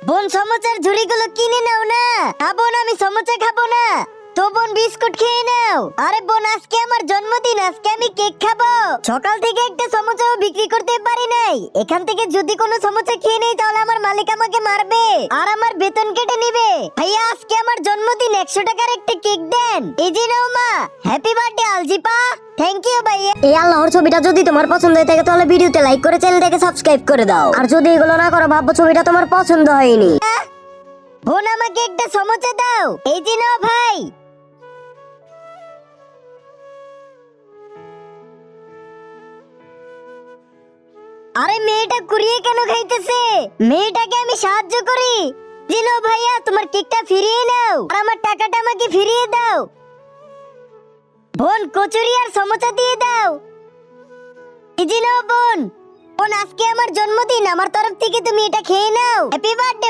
বোন সমোসার ঝুড়িগুলো কিনে নাও না। বোন আমি সমোসা খাবো না। তো বোন বিস্কুট খেয়ে নাও। আরে বোন আজকে আমার জন্মদিন, আজকে আমি কেক খাবো। সকাল থেকে একটা সমোসাও বিক্রি করতে পারি নাই। এখান থেকে যদি কোনো সমোসা খেয়ে নেই তাহলে আমার মালিক আমাকে মারবে আর আমার বেতন কেটে নিবে। ভাইয়া আজকে আমার জন্মদিন, 100 টাকার একটা কেক দেন। এই যে নাও মা, হ্যাপি বার্থডে আলজিপা। থ্যাংক ইউ ভাইয়া। এই আল্লাহর ছবিটা যদি তোমার পছন্দ হয়ে থাকে তাহলে ভিডিওতে লাইক করে চ্যানেলটাকে সাবস্ক্রাইব করে দাও। আর যদি এগুলো না করো ভাববো ছবিটা তোমার পছন্দ হয়নি। বোন আমাকে একটা সমোসা দাও। এই যে নাও ভাই। আরে মেয়েটা কুড়িয়ে কেন খাইতেছে? মেয়েটাকে আমি সাহায্য করি। জিনো ভাইয়া তোমার কেকটা ফিরিয়ে নাও আর আমার টাকাটা আমাকে ফিরিয়ে দাও। বোন কচুরি আর সমোসা দিয়ে দাও। এই যে নাও বোন। বোন আজকে আমার জন্মদিন, আমার তরফ থেকে তুমি এটা খেয়ে নাও। Happy birthday.